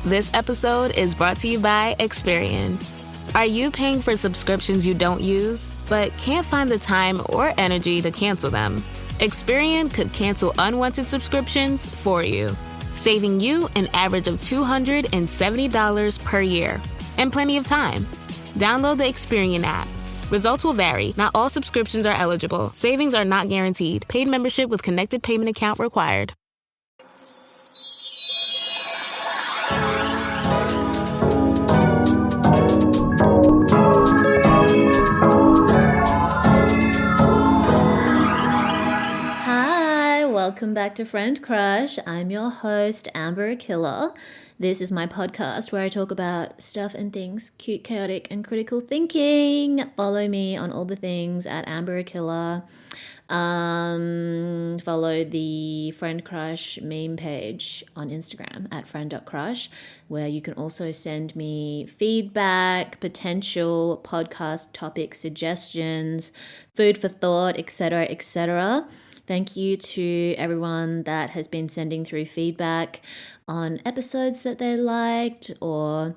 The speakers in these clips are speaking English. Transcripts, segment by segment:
This episode is brought to you by Experian. Are you paying for subscriptions you don't use, but can't find the time or energy to cancel them? Experian could cancel unwanted subscriptions for you, saving you an average of $270 per year and plenty of time. Download the Experian app. Results will vary. Not all subscriptions are eligible. Savings are not guaranteed. Paid membership with connected payment account required. Welcome back to Friend Crush. I'm your host, Amber Akilla. This is my podcast where I talk about stuff and things, cute, chaotic, and critical thinking. Follow me on all the things at Amber Akilla. Follow the Friend Crush meme page on Instagram at friend.crush, where you can also send me feedback, potential podcast topic suggestions, food for thought, etc., etc. Thank you to everyone that has been sending through feedback on episodes that they liked or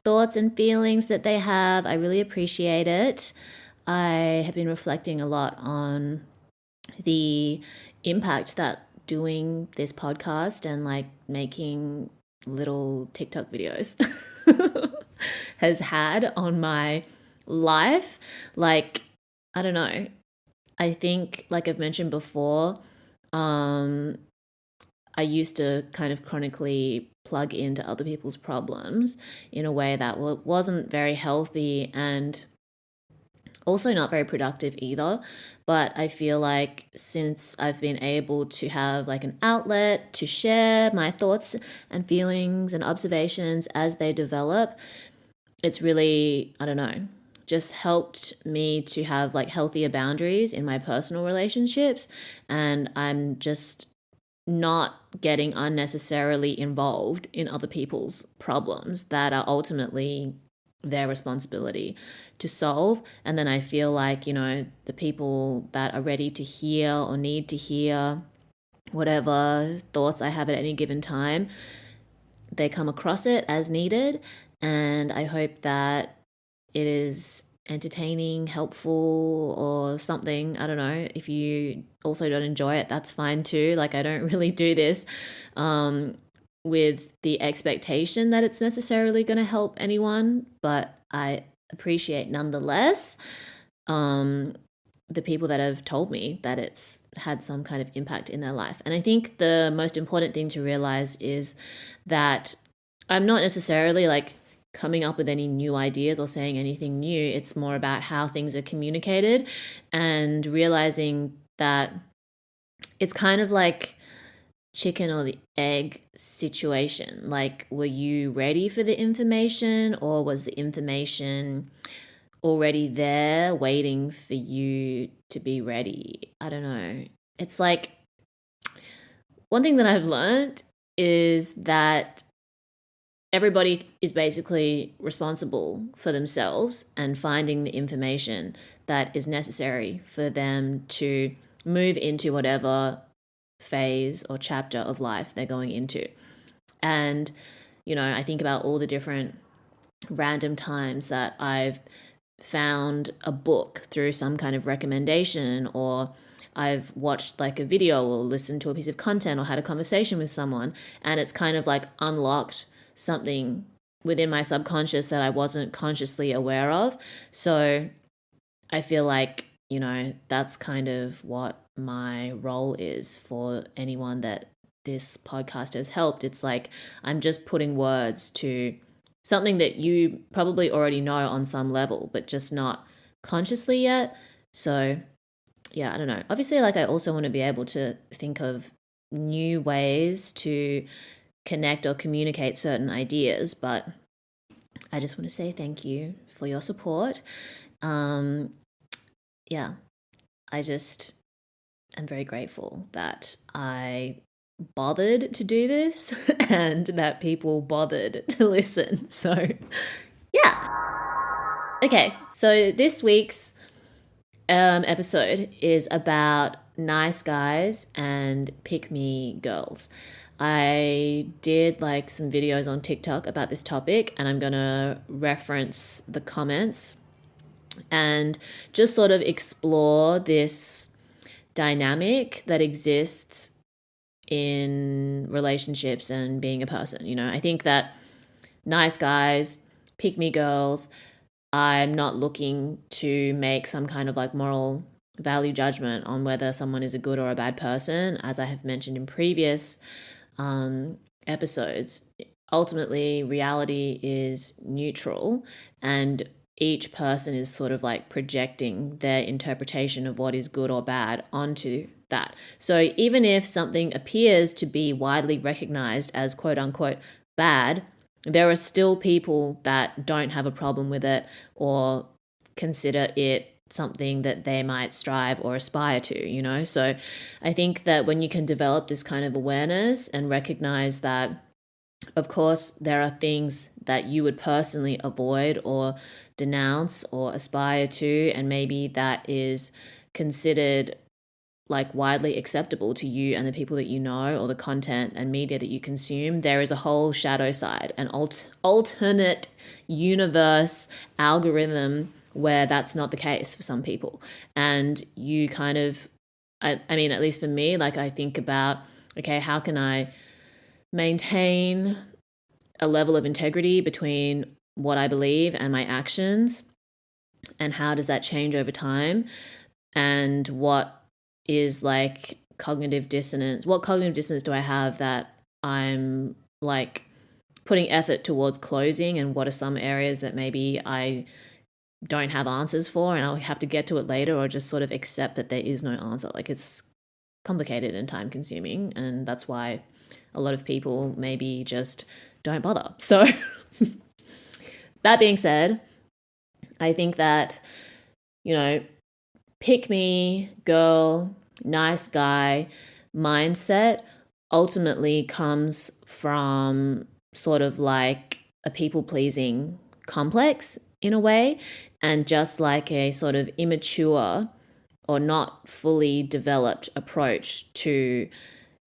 thoughts and feelings that they have. I really appreciate it. I have been reflecting a lot on the impact that doing this podcast and like making little TikTok videos has had on my life. Like, I don't know. I think, like I've mentioned before, I used to kind of chronically plug into other people's problems in a way that wasn't very healthy and also not very productive either. But I feel like since I've been able to have like an outlet to share my thoughts and feelings and observations as they develop, it's really, I don't know, just helped me to have like healthier boundaries in my personal relationships, and I'm just not getting unnecessarily involved in other people's problems that are ultimately their responsibility to solve. And then I feel like, you know, the people that are ready to hear or need to hear whatever thoughts I have at any given time, they come across it as needed, and I hope that it is entertaining, helpful, or something. I don't know. If you also don't enjoy it, that's fine too. Like, I don't really do this with the expectation that it's necessarily going to help anyone, but I appreciate nonetheless the people that have told me that it's had some kind of impact in their life. And I think the most important thing to realize is that I'm not necessarily like coming up with any new ideas or saying anything new. It's more about how things are communicated and realizing that it's kind of like chicken or the egg situation. Like, were you ready for the information, or was the information already there waiting for you to be ready? I don't know. It's like, one thing that I've learned is that everybody is basically responsible for themselves and finding the information that is necessary for them to move into whatever phase or chapter of life they're going into. And, you know, I think about all the different random times that I've found a book through some kind of recommendation, or I've watched like a video or listened to a piece of content or had a conversation with someone, and it's kind of like unlocked something within my subconscious that I wasn't consciously aware of. So I feel like, you know, that's kind of what my role is for anyone that this podcast has helped. It's like I'm just putting words to something that you probably already know on some level, but just not consciously yet. So yeah, I don't know. Obviously, like, I also want to be able to think of new ways to connect or communicate certain ideas, but I just want to say thank you for your support. Yeah, I just am very grateful that I bothered to do this and that people bothered to listen. So yeah. Okay, so this week's episode is about nice guys and pick-me girls. I did like some videos on TikTok about this topic, and I'm going to reference the comments and just sort of explore this dynamic that exists in relationships and being a person. You know, I think that nice guys, pick me girls, I'm not looking to make some kind of like moral value judgment on whether someone is a good or a bad person. As I have mentioned in previous episodes, ultimately reality is neutral, and each person is sort of like projecting their interpretation of what is good or bad onto that. So even if something appears to be widely recognized as quote unquote bad, there are still people that don't have a problem with it or consider it something that they might strive or aspire to, you know? So I think that when you can develop this kind of awareness and recognize that, of course, there are things that you would personally avoid or denounce or aspire to, and maybe that is considered like widely acceptable to you and the people that you know, or the content and media that you consume, there is a whole shadow side, an alternate universe algorithm where that's not the case for some people. And you kind of, I mean, at least for me, like I think about, okay, how can I maintain a level of integrity between what I believe and my actions? And how does that change over time? And what is like cognitive dissonance? What cognitive dissonance do I have that I'm like putting effort towards closing? And what are some areas that maybe I don't have answers for and I'll have to get to it later, or just sort of accept that there is no answer? Like, it's complicated and time consuming, and that's why a lot of people maybe just don't bother. So that being said, I think that, you know, pick me girl, nice guy mindset ultimately comes from sort of like a people pleasing complex in a way, and just like a sort of immature or not fully developed approach to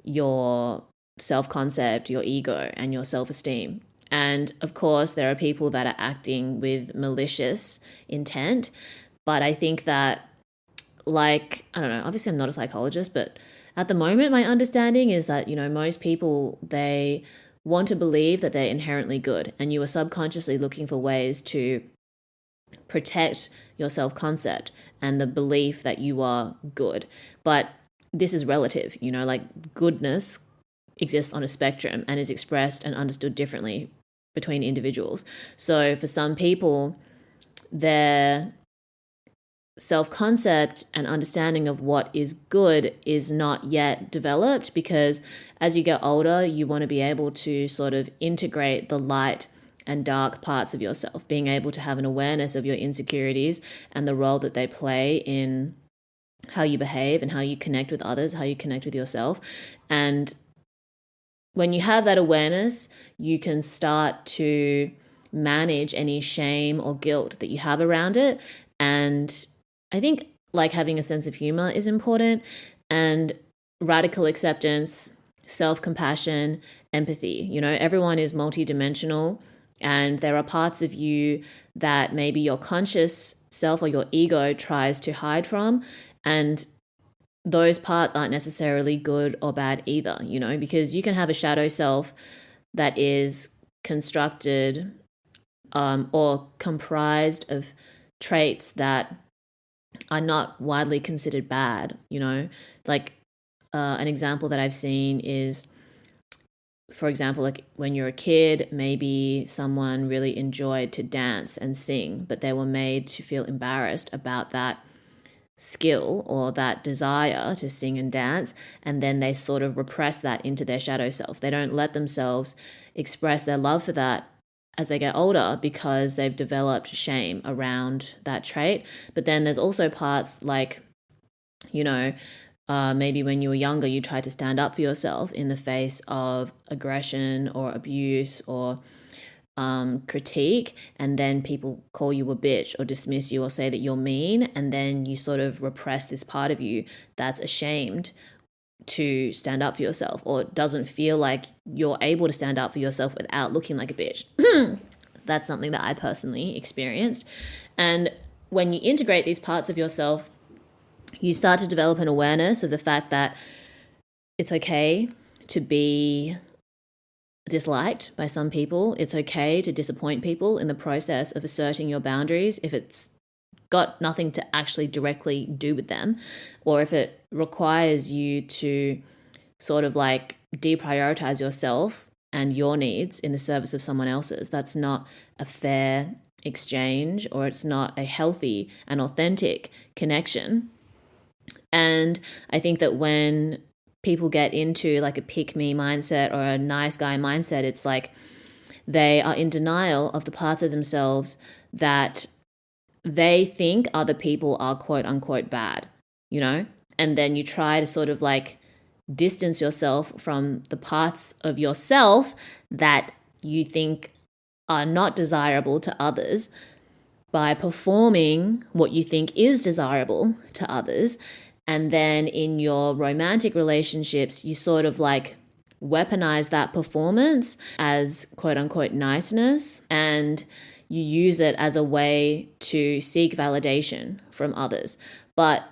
your self-concept, your ego, and your self-esteem. And of course, there are people that are acting with malicious intent, but I think that, like, I don't know, obviously I'm not a psychologist, but at the moment my understanding is that, you know, most people, they want to believe that they're inherently good, and you are subconsciously looking for ways to protect your self-concept and the belief that you are good. But this is relative, you know, like goodness exists on a spectrum and is expressed and understood differently between individuals. So for some people, their self-concept and understanding of what is good is not yet developed, because as you get older, you want to be able to sort of integrate the light and dark parts of yourself, being able to have an awareness of your insecurities and the role that they play in how you behave and how you connect with others, how you connect with yourself. And when you have that awareness, you can start to manage any shame or guilt that you have around it. And I think like having a sense of humor is important, and radical acceptance, self-compassion, empathy. You know, everyone is multidimensional, and there are parts of you that maybe your conscious self or your ego tries to hide from, and those parts aren't necessarily good or bad either, you know, because you can have a shadow self that is constructed or comprised of traits that are not widely considered bad, you know. Like an example that I've seen is, for example, like when you're a kid, maybe someone really enjoyed to dance and sing, but they were made to feel embarrassed about that skill or that desire to sing and dance, and then they sort of repress that into their shadow self. They don't let themselves express their love for that as they get older, because they've developed shame around that trait. But then there's also parts like, you know, maybe when you were younger, you tried to stand up for yourself in the face of aggression or abuse or critique, and then people call you a bitch or dismiss you or say that you're mean, and then you sort of repress this part of you that's ashamed to stand up for yourself, or doesn't feel like you're able to stand up for yourself without looking like a bitch. That's something that I personally experienced. And when you integrate these parts of yourself, you start to develop an awareness of the fact that it's okay to be disliked by some people. It's okay to disappoint people in the process of asserting your boundaries if it's got nothing to actually directly do with them, or if it requires you to sort of like deprioritize yourself and your needs in the service of someone else's. That's not a fair exchange, or it's not a healthy and authentic connection. And I think that when people get into like a pick me mindset or a nice guy mindset, it's like they are in denial of the parts of themselves that they think other people are quote unquote bad, you know? And then you try to sort of like distance yourself from the parts of yourself that you think are not desirable to others by performing what you think is desirable to others. And then in your romantic relationships, you sort of like weaponize that performance as quote unquote niceness, and you use it as a way to seek validation from others. But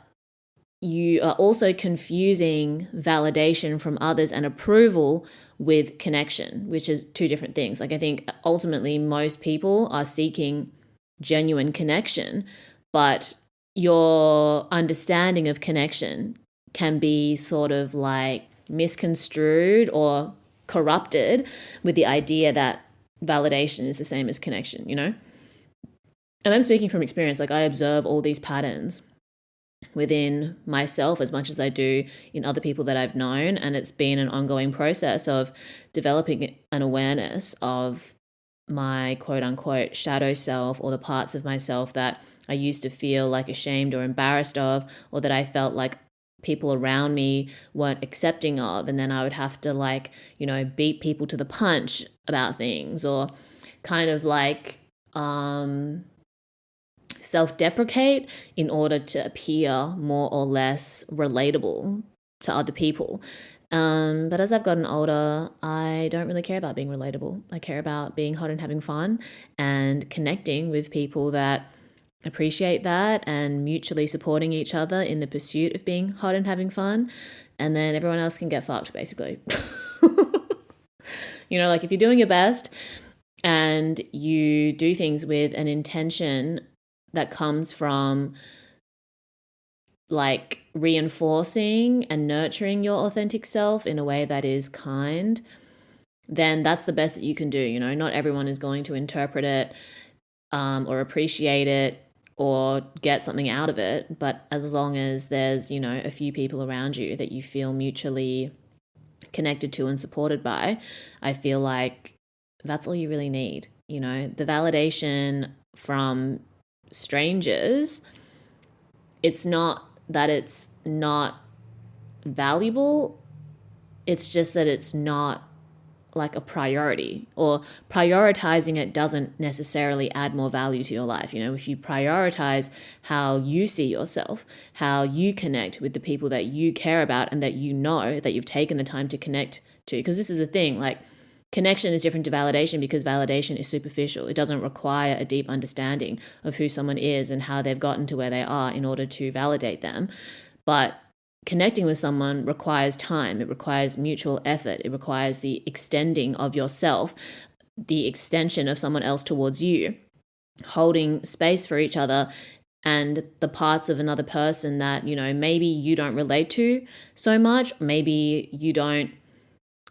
you are also confusing validation from others and approval with connection, which is two different things. Like, I think ultimately most people are seeking genuine connection, but your understanding of connection can be sort of like misconstrued or corrupted with the idea that validation is the same as connection, you know? And I'm speaking from experience. Like, I observe all these patterns within myself as much as I do in other people that I've known. And it's been an ongoing process of developing an awareness of my quote unquote shadow self, or the parts of myself that I used to feel like ashamed or embarrassed of, or that I felt like people around me weren't accepting of. And then I would have to like, you know, beat people to the punch about things, or kind of like self-deprecate in order to appear more or less relatable to other people. But as I've gotten older, I don't really care about being relatable. I care about being hot and having fun and connecting with people that appreciate that, and mutually supporting each other in the pursuit of being hot and having fun. And then everyone else can get fucked, basically. You know, like, if you're doing your best and you do things with an intention that comes from like reinforcing and nurturing your authentic self in a way that is kind, then that's the best that you can do. You know, not everyone is going to interpret it or appreciate it or get something out of it. But as long as there's, you know, a few people around you that you feel mutually connected to and supported by, I feel like that's all you really need. You know, the validation from strangers, it's not that it's not valuable, it's just that it's not like a priority, or prioritizing it doesn't necessarily add more value to your life. You know, if you prioritize how you see yourself, how you connect with the people that you care about and that you know that you've taken the time to connect to, because this is the thing, like, connection is different to validation, because validation is superficial. It doesn't require a deep understanding of who someone is and how they've gotten to where they are in order to validate them. But connecting with someone requires time. It requires mutual effort. It requires the extending of yourself, the extension of someone else towards you, holding space for each other and the parts of another person that, you know, maybe you don't relate to so much, maybe you don't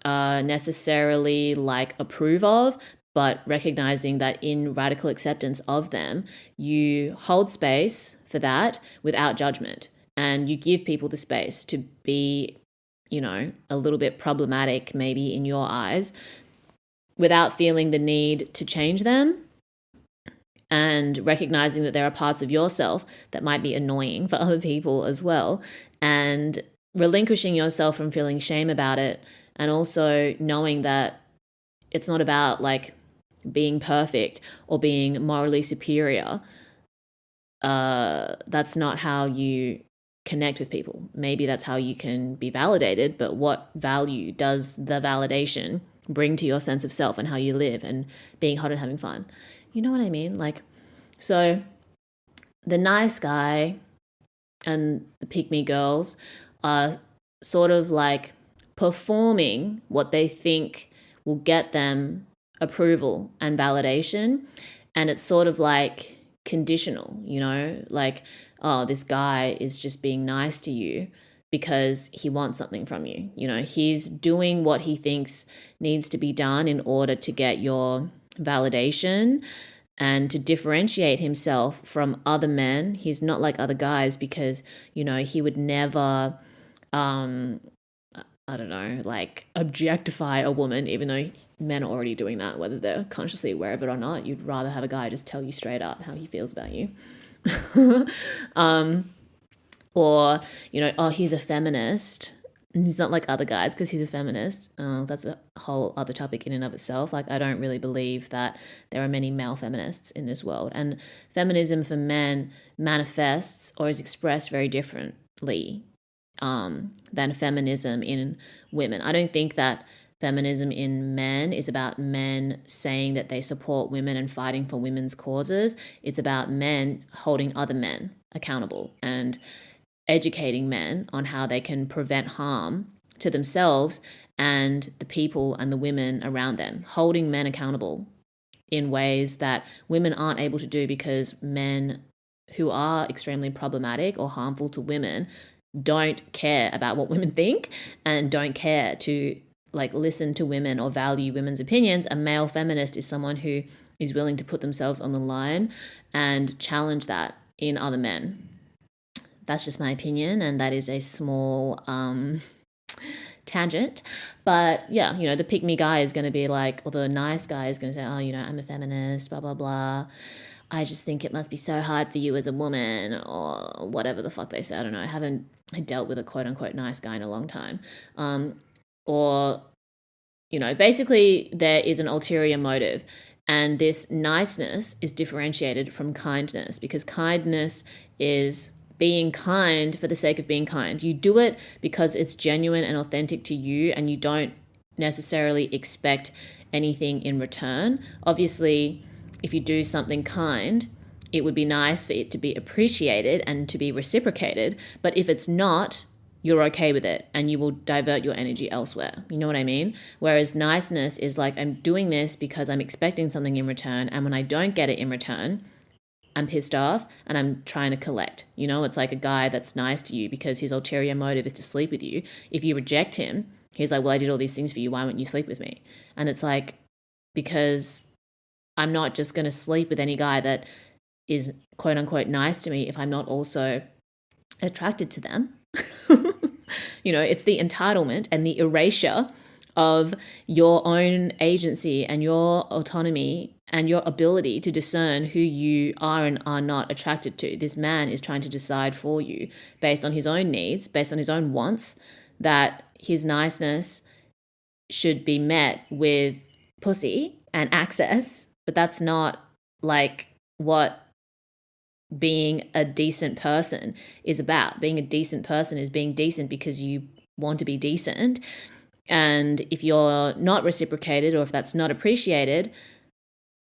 necessarily like approve of, but recognizing that in radical acceptance of them, you hold space for that without judgment. And you give people the space to be, you know, a little bit problematic maybe in your eyes, without feeling the need to change them, and recognizing that there are parts of yourself that might be annoying for other people as well, and relinquishing yourself from feeling shame about it, and also knowing that it's not about like being perfect or being morally superior. That's not how you connect with people. Maybe that's how you can be validated, but what value does the validation bring to your sense of self and how you live and being hot and having fun? You know what I mean? Like, so the nice guy and the pick-me girls are sort of like performing what they think will get them approval and validation. And it's sort of like conditional, you know, like, oh, this guy is just being nice to you because he wants something from you. You know, he's doing what he thinks needs to be done in order to get your validation and to differentiate himself from other men. He's not like other guys because, you know, he would never, I don't know, like objectify a woman, even though men are already doing that, whether they're consciously aware of it or not. You'd rather have a guy just tell you straight up how he feels about you. Or, you know, oh, he's a feminist. He's not like other guys because he's a feminist. That's a whole other topic in and of itself. Like, I don't really believe that there are many male feminists in this world. And feminism for men manifests or is expressed very differently than feminism in women. I don't think that feminism in men is about men saying that they support women and fighting for women's causes. It's about men holding other men accountable and educating men on how they can prevent harm to themselves and the people and the women around them, holding men accountable in ways that women aren't able to do because men who are extremely problematic or harmful to women don't care about what women think and don't care to like listen to women or value women's opinions. A male feminist is someone who is willing to put themselves on the line and challenge that in other men. That's just my opinion, and that is a small tangent. But yeah, you know, the pick-me guy is going to be like, or the nice guy is going to say, oh, you know, I'm a feminist, blah, blah, blah. I just think it must be so hard for you as a woman, or whatever the fuck they say. I don't know. I haven't dealt with a quote-unquote nice guy in a long time. Or, you know, basically there is an ulterior motive. And this niceness is differentiated from kindness, because kindness is being kind for the sake of being kind. You do it because it's genuine and authentic to you, and you don't necessarily expect anything in return. Obviously, if you do something kind, it would be nice for it to be appreciated and to be reciprocated. But if it's not, you're okay with it and you will divert your energy elsewhere. You know what I mean? Whereas niceness is like, I'm doing this because I'm expecting something in return. And when I don't get it in return, I'm pissed off and I'm trying to collect. You know, it's like a guy that's nice to you because his ulterior motive is to sleep with you. If you reject him, he's like, well, I did all these things for you. Why won't you sleep with me? And it's like, because I'm not just going to sleep with any guy that is quote unquote nice to me if I'm not also attracted to them. You know, it's the entitlement and the erasure of your own agency and your autonomy and your ability to discern who you are and are not attracted to. This man is trying to decide for you based on his own needs, based on his own wants, that his niceness should be met with pussy and access, but that's not like what being a decent person is about. Being a decent person is being decent because you want to be decent. And if you're not reciprocated, or if that's not appreciated,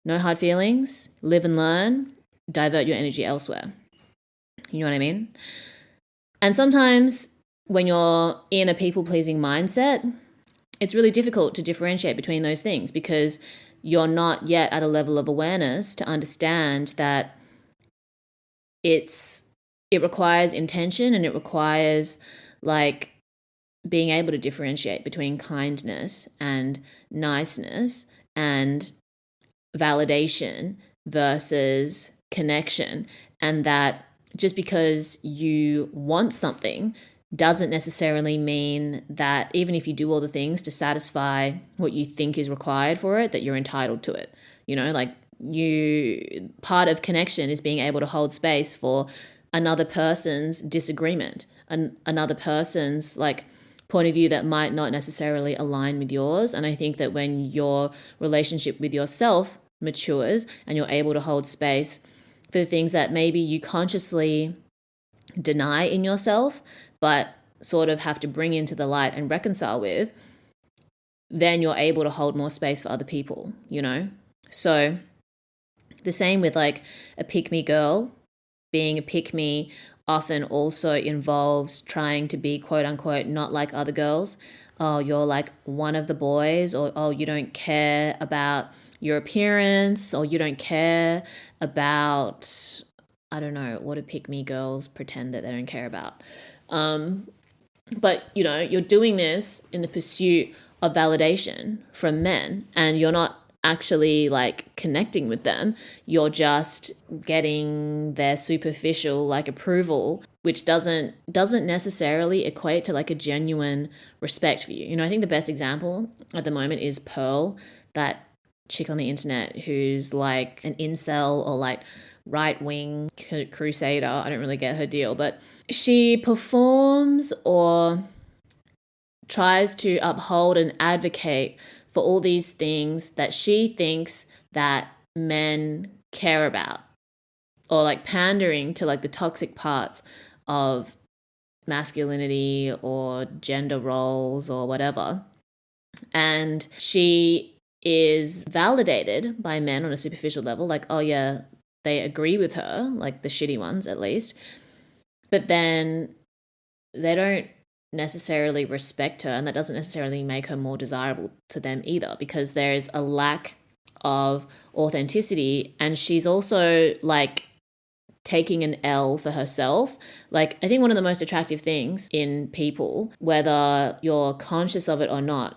no hard feelings, live and learn, divert your energy elsewhere. You know what I mean? And sometimes when you're in a people-pleasing mindset, it's really difficult to differentiate between those things because you're not yet at a level of awareness to understand that it requires intention, and it requires like being able to differentiate between kindness and niceness and validation versus connection. And that just because you want something doesn't necessarily mean that even if you do all the things to satisfy what you think is required for it, that you're entitled to it. You know, like part of connection is being able to hold space for another person's disagreement, and another person's like point of view that might not necessarily align with yours. And I think that when your relationship with yourself matures and you're able to hold space for the things that maybe you consciously deny in yourself, but sort of have to bring into the light and reconcile with, then you're able to hold more space for other people, you know? So the same with like a pick-me girl. Being a pick-me often also involves trying to be quote unquote not like other girls. Oh, you're like one of the boys, or oh, you don't care about your appearance, or you don't care about, I don't know, what do pick-me girls pretend that they don't care about? But, you know, you're doing this in the pursuit of validation from men, and you're not actually like connecting with them. You're just getting their superficial like approval, which doesn't necessarily equate to like a genuine respect for you. You know, I think the best example at the moment is Pearl, that chick on the internet who's like an incel or like right-wing crusader. I don't really get her deal, but she performs or tries to uphold and advocate for all these things that she thinks that men care about, or like pandering to like the toxic parts of masculinity or gender roles or whatever. And she is validated by men on a superficial level, like, oh yeah, they agree with her, like the shitty ones at least, but then they don't necessarily respect her, and that doesn't necessarily make her more desirable to them either, because there is a lack of authenticity, and she's also like taking an L for herself. Like, I think one of the most attractive things in people, whether you're conscious of it or not,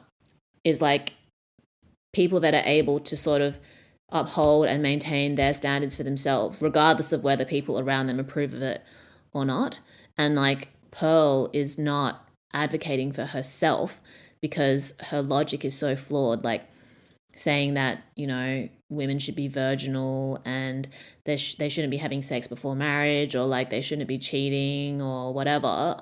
is like people that are able to sort of uphold and maintain their standards for themselves, regardless of whether people around them approve of it or not. And like Pearl is not advocating for herself because her logic is so flawed, like saying that, you know, women should be virginal and they shouldn't be having sex before marriage, or like they shouldn't be cheating or whatever.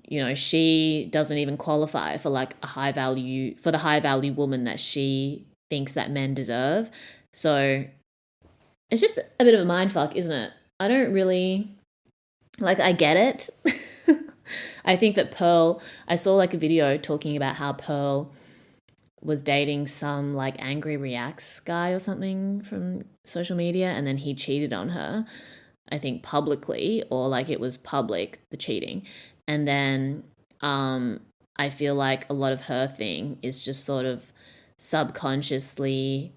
You know, she doesn't even qualify for like the high value woman that she thinks that men deserve. So it's just a bit of a mindfuck, isn't it? I don't really, like, I get it. I think that Pearl, I saw like a video talking about how Pearl was dating some like Angry Reacts guy or something from social media, and then he cheated on her, I think publicly, or like it was public, the cheating. And then I feel like a lot of her thing is just sort of subconsciously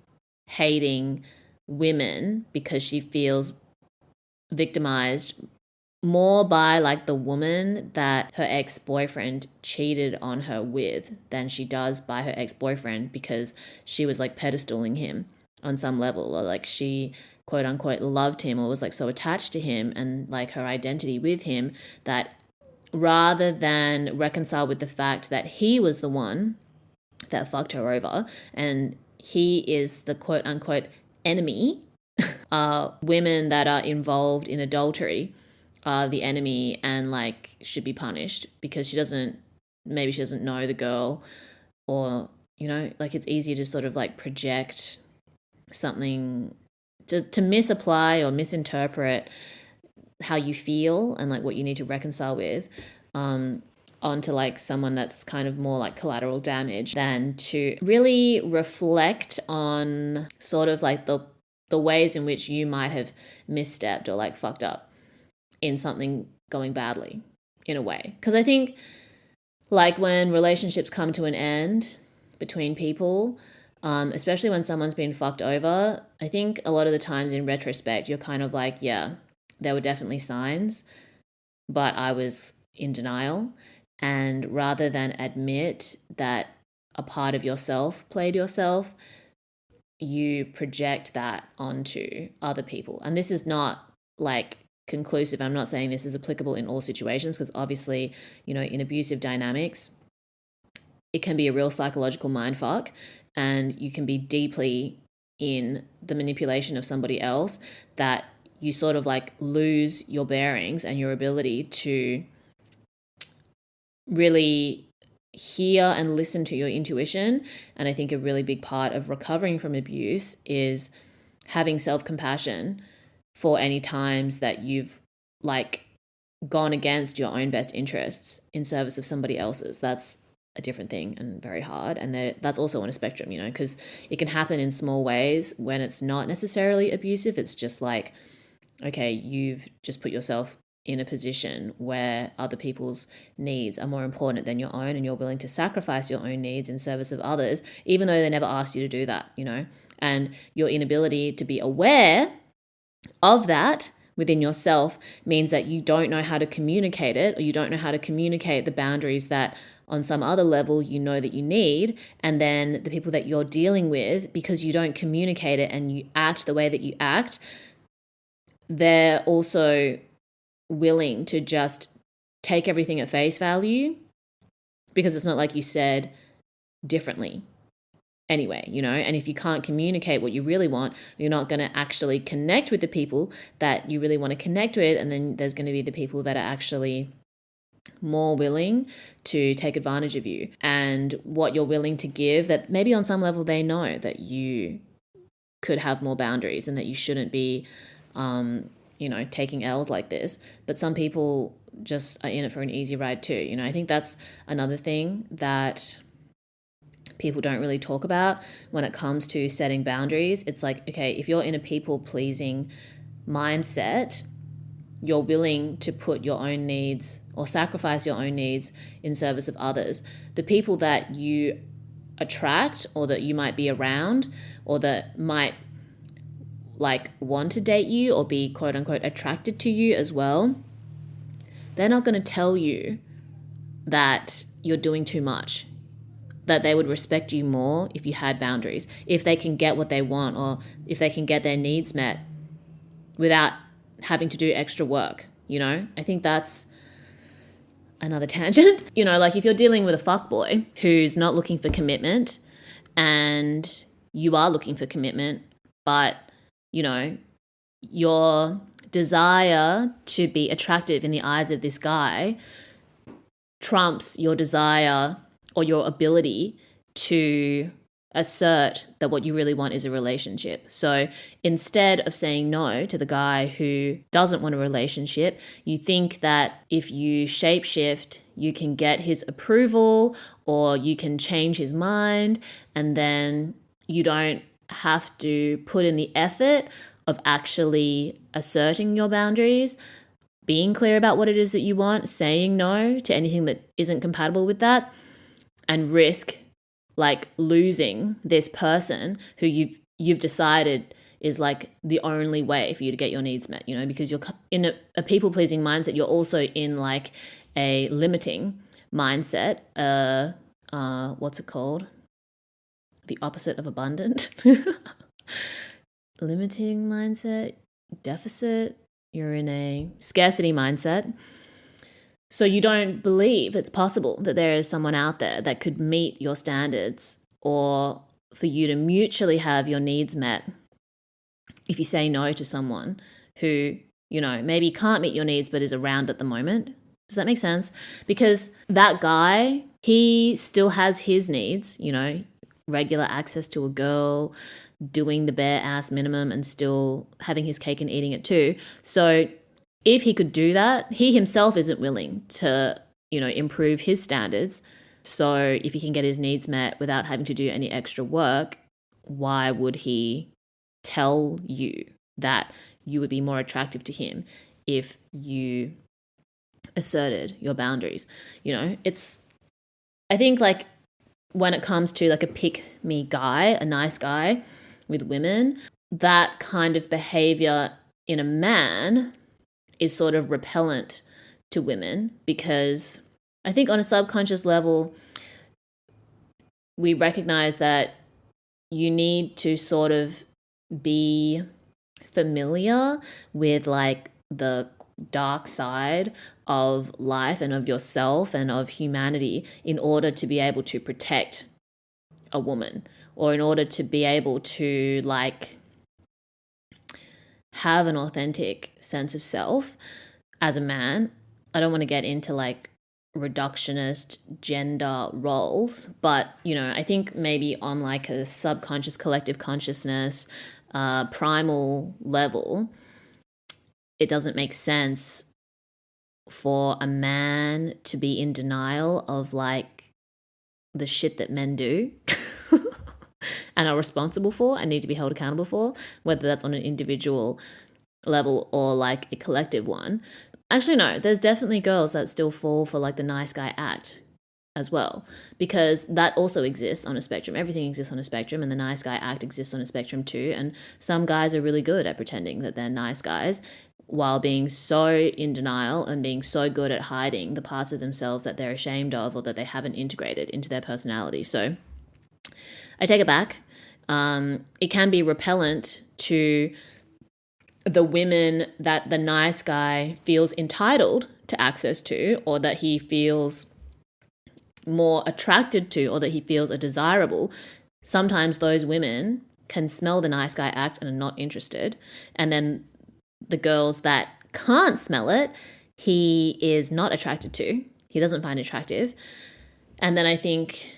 hating women because she feels victimized more by like the woman that her ex-boyfriend cheated on her with than she does by her ex-boyfriend, because she was like pedestaling him on some level, or like she quote unquote loved him or was like so attached to him and like her identity with him, that rather than reconcile with the fact that he was the one that fucked her over and he is the quote unquote enemy, women that are involved in adultery are the enemy and like should be punished because she doesn't know the girl, or, you know, like it's easier to sort of like project something to misapply or misinterpret how you feel and like what you need to reconcile with onto like someone that's kind of more like collateral damage, than to really reflect on sort of like the ways in which you might have misstepped or like fucked up in something going badly in a way. Because I think like when relationships come to an end between people, especially when someone's been fucked over, I think a lot of the times in retrospect, you're kind of like, yeah, there were definitely signs, but I was in denial. And rather than admit that a part of yourself played yourself, you project that onto other people. And this is not like conclusive. I'm not saying this is applicable in all situations, because obviously, you know, in abusive dynamics, it can be a real psychological mindfuck, and you can be deeply in the manipulation of somebody else that you sort of like lose your bearings and your ability to really hear and listen to your intuition. And I think a really big part of recovering from abuse is having self-compassion for any times that you've like gone against your own best interests in service of somebody else's. That's a different thing and very hard. And that's also on a spectrum, because it can happen in small ways when it's not necessarily abusive. It's just like, okay, you've just put yourself in a position where other people's needs are more important than your own, and you're willing to sacrifice your own needs in service of others, even though they never asked you to do that, and your inability to be aware of that within yourself means that you don't know how to communicate it, or you don't know how to communicate the boundaries that on some other level that you need. And then the people that you're dealing with, because you don't communicate it and you act the way that you act, they're also willing to just take everything at face value, because it's not like you said differently anyway, and if you can't communicate what you really want, you're not going to actually connect with the people that you really want to connect with. And then there's going to be the people that are actually more willing to take advantage of you and what you're willing to give, that maybe on some level they know that you could have more boundaries and that you shouldn't be taking L's like this. But some people just are in it for an easy ride too. I think that's another thing that people don't really talk about when it comes to setting boundaries. It's like, okay, if you're in a people-pleasing mindset, you're willing to put your own needs or sacrifice your own needs in service of others. The people that you attract, or that you might be around, or that might want to date you or be quote unquote attracted to you as well, they're not going to tell you that you're doing too much, that they would respect you more if you had boundaries, if they can get what they want, or if they can get their needs met without having to do extra work. I think that's another tangent. If you're dealing with a fuckboy who's not looking for commitment and you are looking for commitment, but your desire to be attractive in the eyes of this guy trumps your desire or your ability to assert that what you really want is a relationship. So instead of saying no to the guy who doesn't want a relationship, you think that if you shapeshift, you can get his approval or you can change his mind, and then you don't have to put in the effort of actually asserting your boundaries, being clear about what it is that you want, saying no to anything that isn't compatible with that, and risk losing this person who you've decided is the only way for you to get your needs met, because you're in a people-pleasing mindset. You're also in a limiting mindset, what's it called? The opposite of abundant. Limiting mindset, deficit. You're in a scarcity mindset. So you don't believe it's possible that there is someone out there that could meet your standards, or for you to mutually have your needs met if you say no to someone who, maybe can't meet your needs but is around at the moment. Does that make sense? Because that guy, he still has his needs, regular access to a girl, doing the bare ass minimum and still having his cake and eating it too. So if he could do that, he himself isn't willing to, improve his standards. So if he can get his needs met without having to do any extra work, why would he tell you that you would be more attractive to him if you asserted your boundaries? I think when it comes to a pick me guy, a nice guy with women, that kind of behavior in a man is sort of repellent to women, because I think on a subconscious level, we recognize that you need to sort of be familiar with the dark side of life and of yourself and of humanity in order to be able to protect a woman, or in order to be able to have an authentic sense of self as a man. I don't want to get into reductionist gender roles, but I think maybe on a subconscious collective consciousness primal level, it doesn't make sense for a man to be in denial of like the shit that men do and are responsible for and need to be held accountable for, whether that's on an individual level or like a collective one. Actually, no, there's definitely girls that still fall for like the nice guy act as well, because that also exists on a spectrum. Everything exists on a spectrum, and the nice guy act exists on a spectrum too. And some guys are really good at pretending that they're nice guys while being so in denial and being so good at hiding the parts of themselves that they're ashamed of or that they haven't integrated into their personality. So I take it back. It can be repellent to the women that the nice guy feels entitled to access to, or that he feels more attracted to, or that he feels are desirable. Sometimes those women can smell the nice guy act and are not interested. And then the girls that can't smell it, he is not attracted to. He doesn't find attractive. And then I think,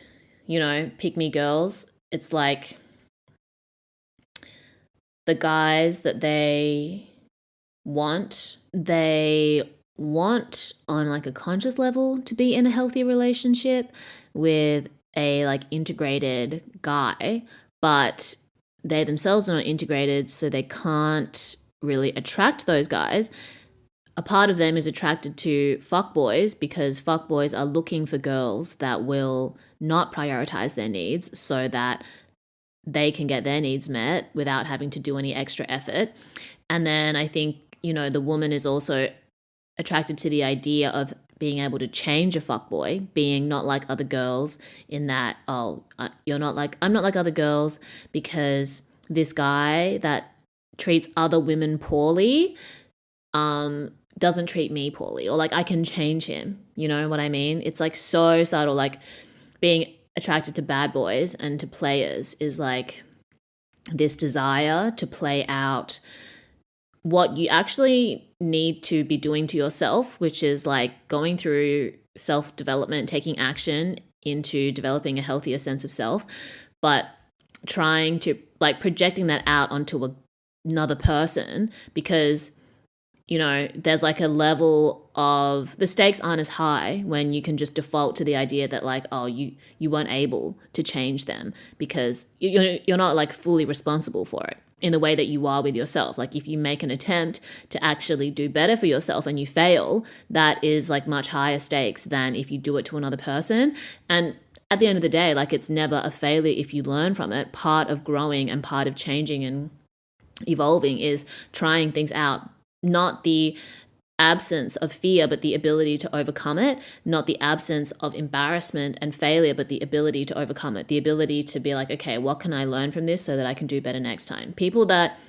pick me girls, it's like the guys that they want on like a conscious level to be in a healthy relationship with a like integrated guy, but they themselves are not integrated, so they can't really attract those guys. A part of them is attracted to fuckboys because fuckboys are looking for girls that will not prioritize their needs so that they can get their needs met without having to do any extra effort. And then I think, the woman is also attracted to the idea of being able to change a fuckboy, being not like other girls in that, I'm not like other girls because this guy that treats other women poorly doesn't treat me poorly, or like I can change him. You know what I mean? It's like so subtle. Like being attracted to bad boys and to players is like this desire to play out what you actually need to be doing to yourself, which is like going through self-development, taking action into developing a healthier sense of self, but trying to like projecting that out onto another person because there's like a level of the stakes aren't as high when you can just default to the idea that like, oh, you weren't able to change them because you're not like fully responsible for it in the way that you are with yourself. Like if you make an attempt to actually do better for yourself and you fail, that is like much higher stakes than if you do it to another person. And at the end of the day, like it's never a failure if you learn from it. Part of growing and part of changing and evolving is trying things out. Not the absence of fear, but the ability to overcome it. Not the absence of embarrassment and failure, but the ability to overcome it. The ability to be like, okay, what can I learn from this so that I can do better next time? People that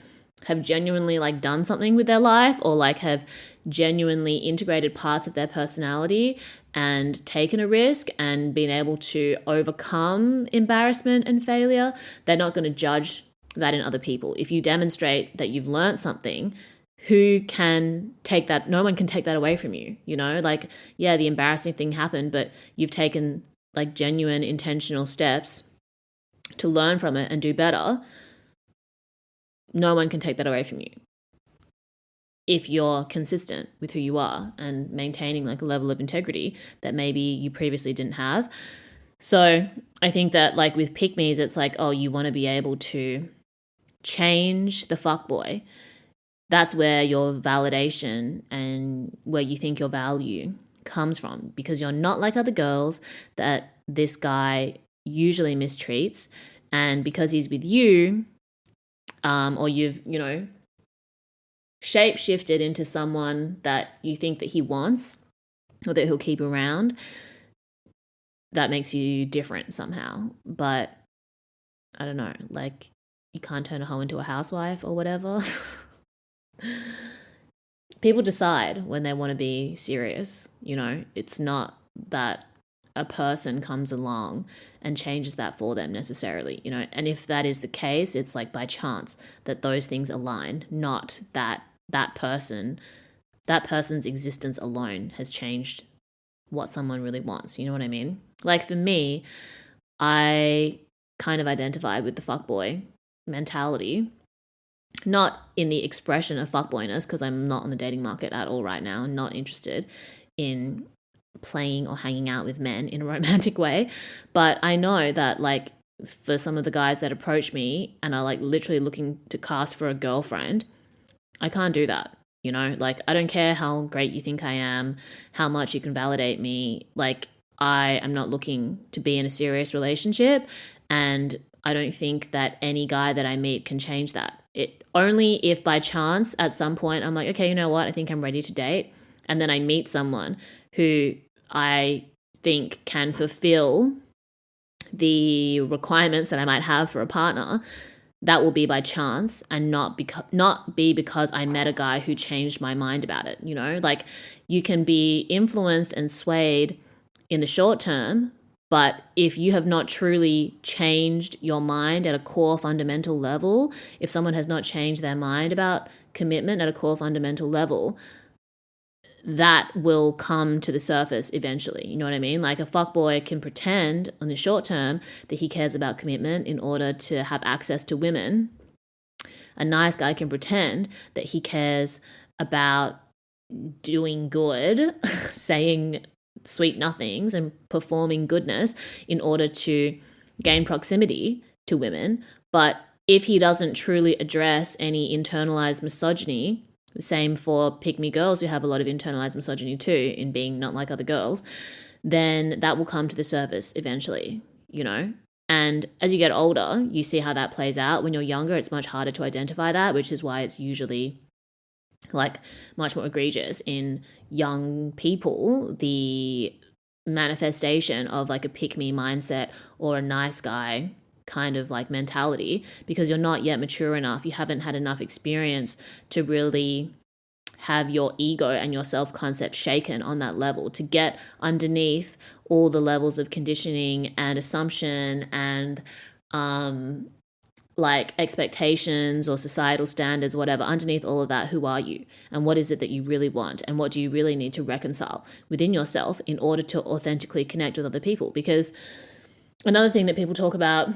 have genuinely like done something with their life or like have genuinely integrated parts of their personality and taken a risk and been able to overcome embarrassment and failure, they're not going to judge that in other people. If you demonstrate that you've learned something, who can take that? No one can take that away from you, like, yeah, the embarrassing thing happened, but you've taken like genuine intentional steps to learn from it and do better. No one can take that away from you if you're consistent with who you are and maintaining like a level of integrity that maybe you previously didn't have. So I think that like with pick-me's, it's like, oh, you want to be able to change the fuckboy. That's where your validation and where you think your value comes from, because you're not like other girls that this guy usually mistreats. And because he's with you, or you've, shape-shifted into someone that you think that he wants or that he'll keep around, that makes you different somehow. But I don't know, like you can't turn a hoe into a housewife or whatever. People decide when they want to be serious. It's not that a person comes along and changes that for them necessarily, and if that is the case, it's like by chance that those things align, not that person's existence alone has changed what someone really wants. You know what I mean? Like for me, I kind of identify with the fuckboy mentality. Not in the expression of fuckboyness, because I'm not on the dating market at all right now. I'm not interested in playing or hanging out with men in a romantic way. But I know that like for some of the guys that approach me and are like literally looking to cast for a girlfriend, I can't do that. Like I don't care how great you think I am, how much you can validate me. Like I am not looking to be in a serious relationship, and I don't think that any guy that I meet can change that. It only if by chance at some point I'm like, okay, you know what? I think I'm ready to date. And then I meet someone who I think can fulfill the requirements that I might have for a partner. That will be by chance and not be because I met a guy who changed my mind about it. Like you can be influenced and swayed in the short term, but if you have not truly changed your mind at a core fundamental level, if someone has not changed their mind about commitment at a core fundamental level, that will come to the surface eventually. You know what I mean? Like a fuckboy can pretend on the short term that he cares about commitment in order to have access to women. A nice guy can pretend that he cares about doing good, saying sweet nothings and performing goodness in order to gain proximity to women. But if he doesn't truly address any internalized misogyny, the same for pick-me girls who have a lot of internalized misogyny too in being not like other girls, then that will come to the surface eventually, And as you get older, you see how that plays out. When you're younger, it's much harder to identify that, which is why it's usually like much more egregious in young people, the manifestation of like a pick-me mindset or a nice guy kind of like mentality, because you're not yet mature enough. You haven't had enough experience to really have your ego and your self-concept shaken on that level, to get underneath all the levels of conditioning and assumption and like expectations or societal standards, whatever. Underneath all of that, who are you? And what is it that you really want? And what do you really need to reconcile within yourself in order to authentically connect with other people? Because another thing that people talk about,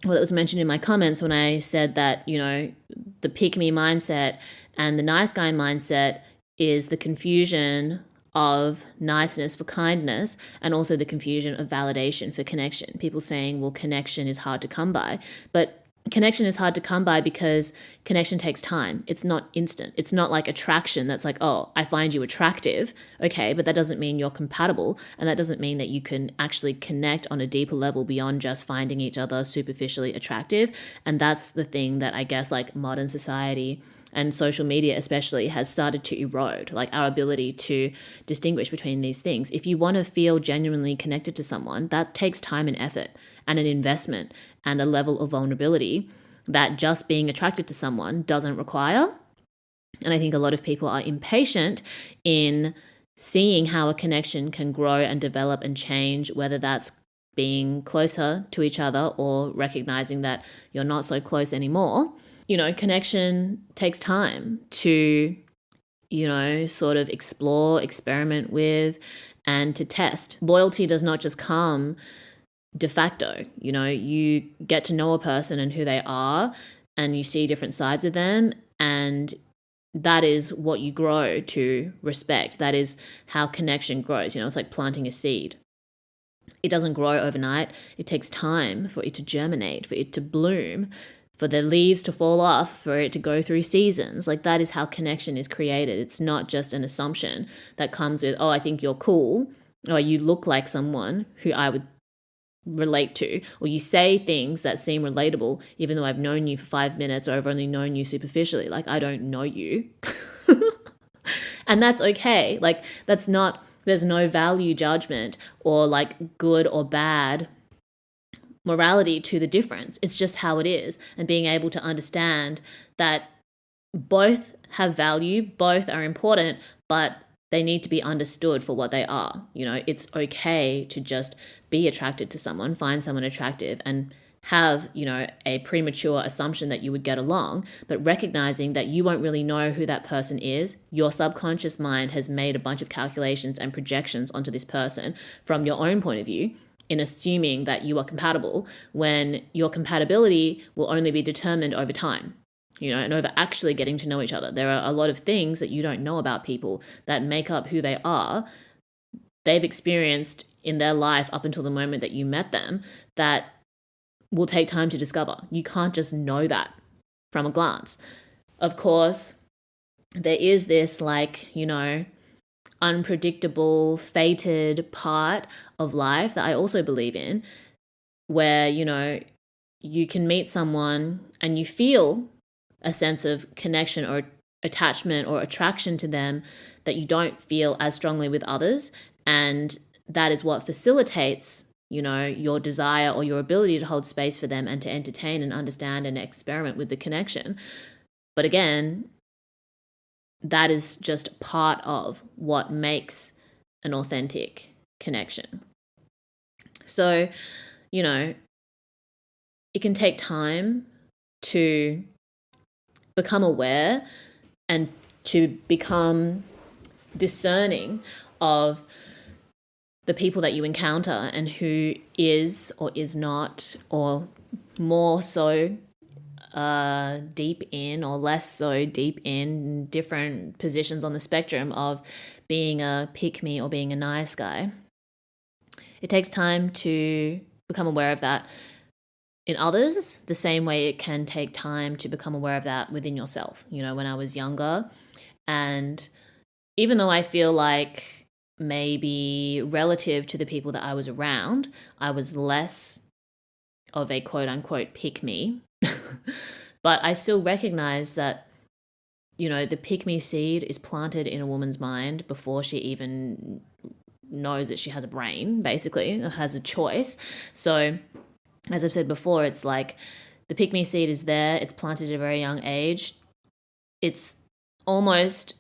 well, it was mentioned in my comments when I said that, the pick-me mindset and the nice guy mindset is the confusion of niceness for kindness, and also the confusion of validation for connection. People saying, well, connection is hard to come by. But connection is hard to come by because connection takes time. It's not instant. It's not like attraction that's like, oh, I find you attractive. Okay, but that doesn't mean you're compatible. And that doesn't mean that you can actually connect on a deeper level beyond just finding each other superficially attractive. And that's the thing that I guess like modern society and social media especially has started to erode, like our ability to distinguish between these things. If you want to feel genuinely connected to someone, that takes time and effort and an investment and a level of vulnerability that just being attracted to someone doesn't require. And I think a lot of people are impatient in seeing how a connection can grow and develop and change, whether that's being closer to each other or recognizing that you're not so close anymore. Connection takes time to, sort of explore, experiment with, and to test. Loyalty does not just come de facto. You get to know a person and who they are, and you see different sides of them, and that is what you grow to respect. That is how connection grows. It's like planting a seed. It doesn't grow overnight. It takes time for it to germinate, for it to bloom, for the leaves to fall off, for it to go through seasons. Like that is how connection is created. It's not just an assumption that comes with, oh, I think you're cool, or you look like someone who I would relate to, or you say things that seem relatable, even though I've known you for 5 minutes or I've only known you superficially. Like I don't know you. And that's okay. Like that's not, there's no value judgment or like good or bad morality to the difference. It's just how it is. And being able to understand that both have value, both are important, but they need to be understood for what they are. It's okay to just be attracted to someone, find someone attractive, and have, a premature assumption that you would get along, but recognizing that you won't really know who that person is. Your subconscious mind has made a bunch of calculations and projections onto this person from your own point of view, in assuming that you are compatible, when your compatibility will only be determined over time. and over actually getting to know each other. There are a lot of things that you don't know about people that make up who they are, they've experienced in their life up until the moment that you met them, that will take time to discover. You can't just know that from a glance. Of course, there is this unpredictable, fated part of life that I also believe in, where, you can meet someone and you feel a sense of connection or attachment or attraction to them that you don't feel as strongly with others. And that is what facilitates, your desire or your ability to hold space for them and to entertain and understand and experiment with the connection. But again, that is just part of what makes an authentic connection. So, it can take time to become aware and to become discerning of the people that you encounter and who is or is not, or more so deep in or less so deep in different positions on the spectrum of being a pick-me or being a nice guy. It takes time to become aware of that in others, the same way it can take time to become aware of that within yourself. When I was younger, and even though I feel like maybe relative to the people that I was around, I was less of a quote unquote pick me, but I still recognize that, the pick me seed is planted in a woman's mind before she even knows that she has a brain, basically, or has a choice. So as I've said before, it's like the pick me seed is there. It's planted at a very young age. It's almost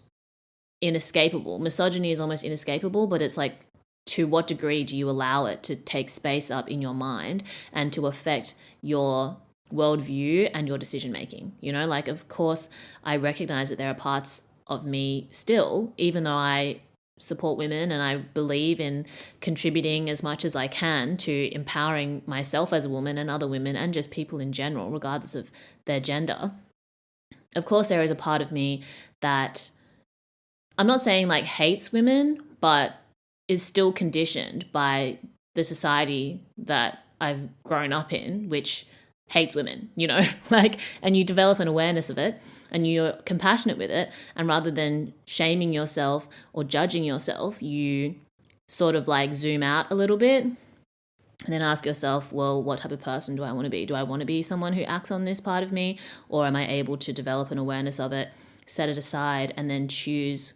inescapable. Misogyny is almost inescapable, but it's like, to what degree do you allow it to take space up in your mind and to affect your worldview and your decision making? Of course, I recognize that there are parts of me still, even though I support women and I believe in contributing as much as I can to empowering myself as a woman and other women and just people in general, regardless of their gender. Of course, there is a part of me that, I'm not saying hates women, but is still conditioned by the society that I've grown up in, which hates women, and you develop an awareness of it and you're compassionate with it. And rather than shaming yourself or judging yourself, you sort of zoom out a little bit and then ask yourself, well, what type of person do I want to be? Do I want to be someone who acts on this part of me? Or am I able to develop an awareness of it, set it aside, and then choose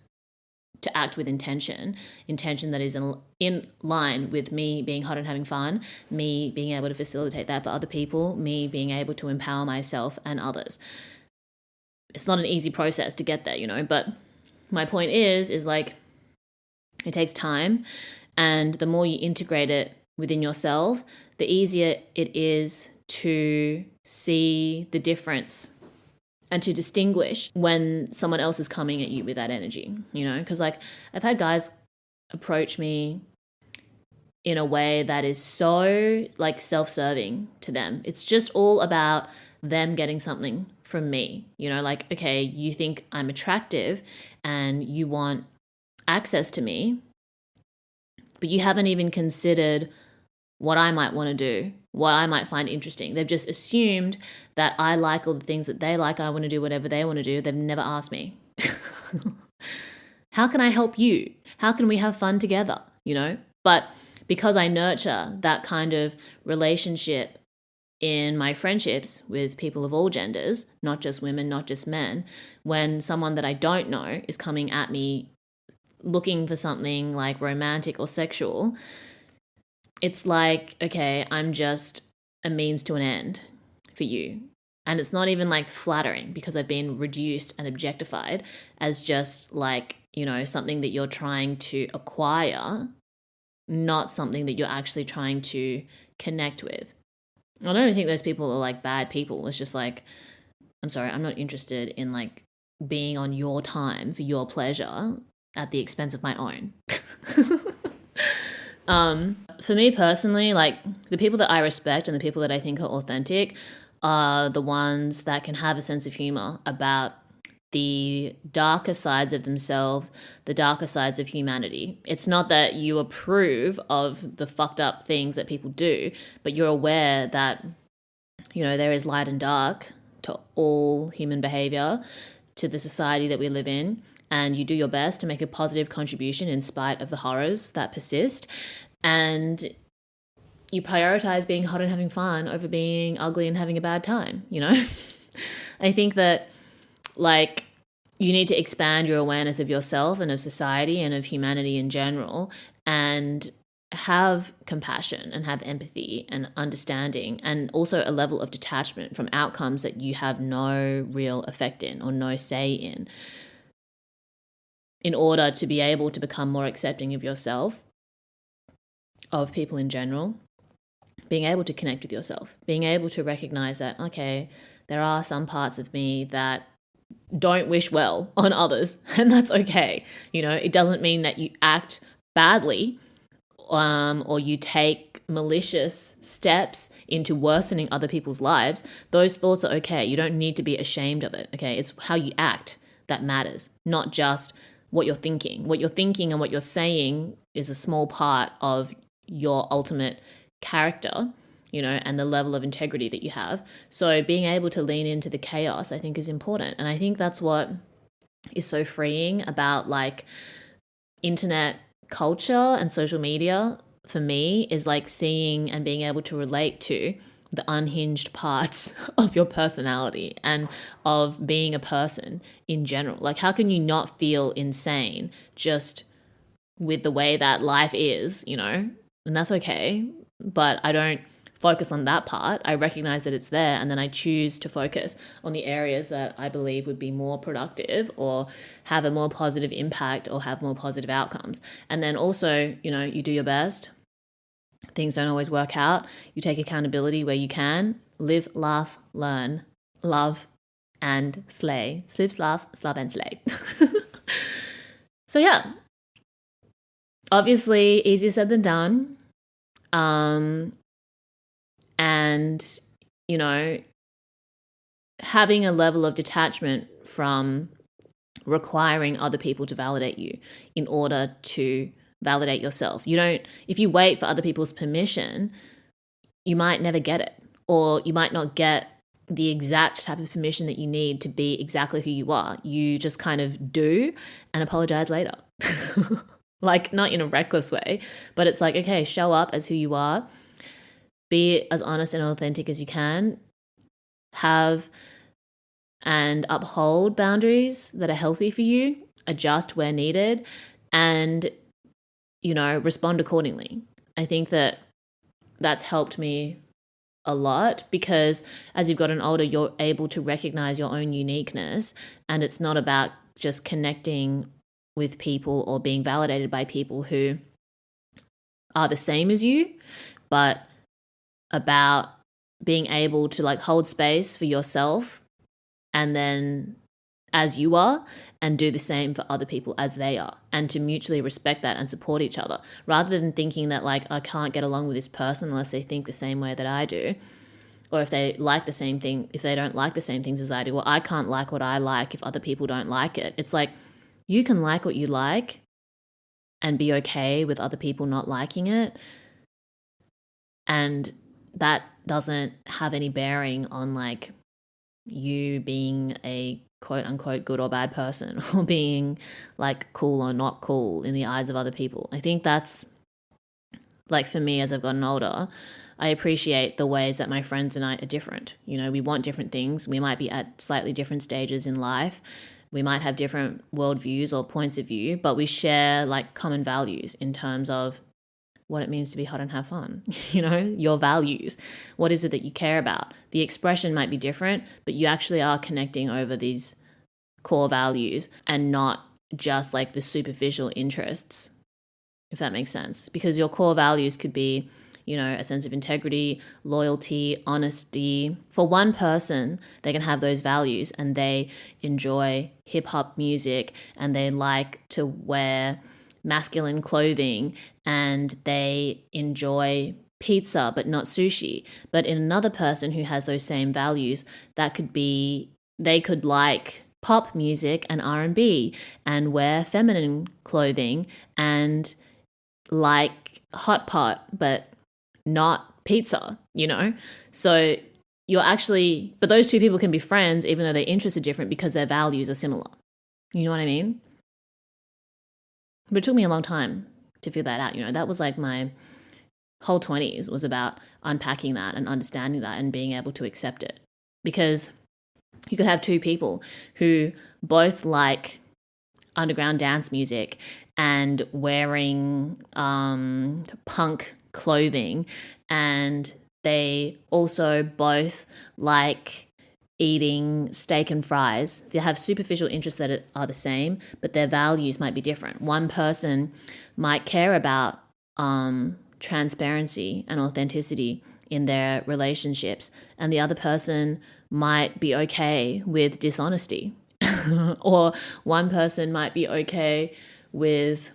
to act with intention that is in line with me being hot and having fun, me being able to facilitate that for other people, me being able to empower myself and others. It's not an easy process to get there, but my point is it takes time, and the more you integrate it within yourself, the easier it is to see the difference and to distinguish when someone else is coming at you with that energy, because I've had guys approach me in a way that is so self-serving to them. It's just all about them getting something from me, okay, you think I'm attractive and you want access to me, but you haven't even considered what I might want to do, what I might find interesting. They've just assumed that I like all the things that they like. I want to do whatever they want to do. They've never asked me, how can I help you? How can we have fun together? But because I nurture that kind of relationship in my friendships with people of all genders, not just women, not just men, when someone that I don't know is coming at me looking for something romantic or sexual, it's okay, I'm just a means to an end for you. And it's not even flattering, because I've been reduced and objectified as just something that you're trying to acquire, not something that you're actually trying to connect with. I don't even think those people are bad people. It's just I'm sorry, I'm not interested in being on your time for your pleasure at the expense of my own. For me personally, the people that I respect and the people that I think are authentic are the ones that can have a sense of humor about the darker sides of themselves, the darker sides of humanity. It's not that you approve of the fucked up things that people do, but you're aware that, there is light and dark to all human behavior, to the society that we live in, and you do your best to make a positive contribution in spite of the horrors that persist. And you prioritize being hot and having fun over being ugly and having a bad time, I think that, you need to expand your awareness of yourself and of society and of humanity in general, and have compassion and have empathy and understanding, and also a level of detachment from outcomes that you have no real effect in or no say in order to be able to become more accepting of yourself, of people in general, being able to connect with yourself, being able to recognize that, okay, there are some parts of me that don't wish well on others, and that's okay. It doesn't mean that you act badly, or you take malicious steps into worsening other people's lives. Those thoughts are okay. You don't need to be ashamed of it, okay? It's how you act that matters, not just what you're thinking. What you're thinking and what you're saying is a small part of your ultimate character, and the level of integrity that you have. So being able to lean into the chaos, I think, is important. And I think that's what is so freeing about internet culture and social media for me, is seeing and being able to relate to the unhinged parts of your personality and of being a person in general. How can you not feel insane just with the way that life is, and that's okay. But I don't focus on that part. I recognize that it's there, and then I choose to focus on the areas that I believe would be more productive or have a more positive impact or have more positive outcomes. And then also, you do your best. Things don't always work out. You take accountability where you can. Live, laugh, learn, love, and slay. Live, laugh, love, and slay. So yeah, obviously easier said than done. And, having a level of detachment from requiring other people to validate you in order to validate yourself. If you wait for other people's permission, you might never get it, or you might not get the exact type of permission that you need to be exactly who you are. You just kind of do and apologize later. Not in a reckless way, but it's okay, show up as who you are. Be as honest and authentic as you can. Have and uphold boundaries that are healthy for you. Adjust where needed, and, respond accordingly. I think that that's helped me a lot, because as you've gotten older, you're able to recognize your own uniqueness, and it's not about just connecting with people or being validated by people who are the same as you, but about being able to hold space for yourself, and then as you are, and do the same for other people as they are, and to mutually respect that and support each other, rather than thinking that I can't get along with this person unless they think the same way that I do, or if they like the same thing, if they don't like the same things as I do. Well, I can't like what I like if other people don't like it. It's you can like what you like and be okay with other people not liking it, and that doesn't have any bearing on you being a quote unquote good or bad person, or being cool or not cool in the eyes of other people. I think that's for me, as I've gotten older, I appreciate the ways that my friends and I are different. We want different things. We might be at slightly different stages in life. We might have different worldviews or points of view, but we share common values in terms of what it means to be hot and have fun, your values. What is it that you care about? The expression might be different, but you actually are connecting over these core values, and not just the superficial interests, if that makes sense. Because your core values could be, a sense of integrity, loyalty, honesty. For one person, they can have those values and they enjoy hip hop music, and they like to wear masculine clothing, and they enjoy pizza but not sushi. But in another person who has those same values, that could be they could like pop music and R&B and wear feminine clothing and like hot pot but not pizza, So but those two people can be friends even though their interests are different because their values are similar. You know what I mean? But it took me a long time to figure that out. That was like my whole 20s was about unpacking that and understanding that and being able to accept it. Because you could have two people who both like underground dance music and wearing punk clothing, and they also both like eating steak and fries. They have superficial interests that are the same, but their values might be different. One person might care about transparency and authenticity in their relationships, and the other person might be okay with dishonesty. Or one person might be okay with,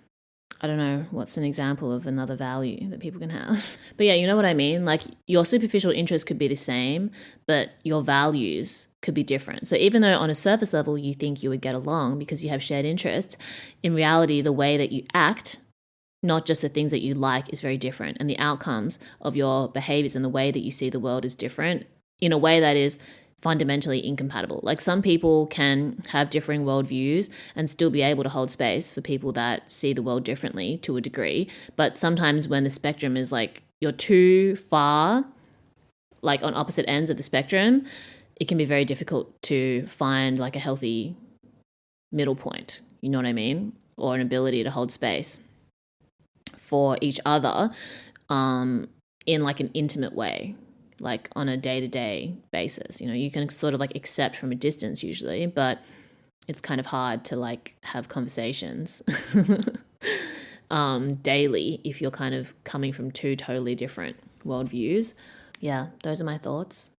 I don't know, what's an example of another value that people can have? But yeah, you know what I mean? Like your superficial interests could be the same, but your values could be different. So even though on a surface level you think you would get along because you have shared interests, in reality, the way that you act, not just the things that you like, is very different. And the outcomes of your behaviors and the way that you see the world is different in a way that is fundamentally incompatible. Like some people can have differing worldviews and still be able to hold space for people that see the world differently to a degree. But sometimes when the spectrum is like you're too far, like on opposite ends of the spectrum, it can be very difficult to find like a healthy middle point. You know what I mean? Or an ability to hold space for each other in like an intimate way, like on a day-to-day basis. You can sort of like accept from a distance usually, but it's kind of hard to like have conversations daily if you're kind of coming from two totally different worldviews. Yeah, those are my thoughts.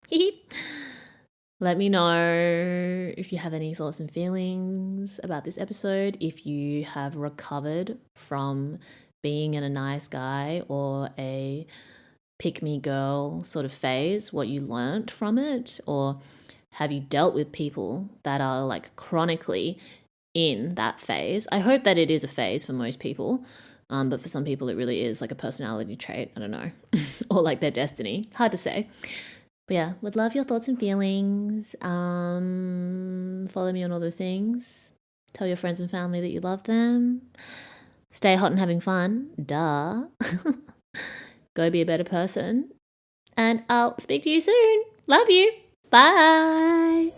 Let me know if you have any thoughts and feelings about this episode, if you have recovered from being in a nice guy or a pick-me girl sort of phase, what you learnt from it, or have you dealt with people that are like chronically in that phase? I hope that it is a phase for most people, but for some people it really is like a personality trait, I don't know, or like their destiny, hard to say. But yeah, would love your thoughts and feelings. Follow me on all the things. Tell your friends and family that you love them. Stay hot and having fun. Duh. Go be a better person. And I'll speak to you soon. Love you. Bye.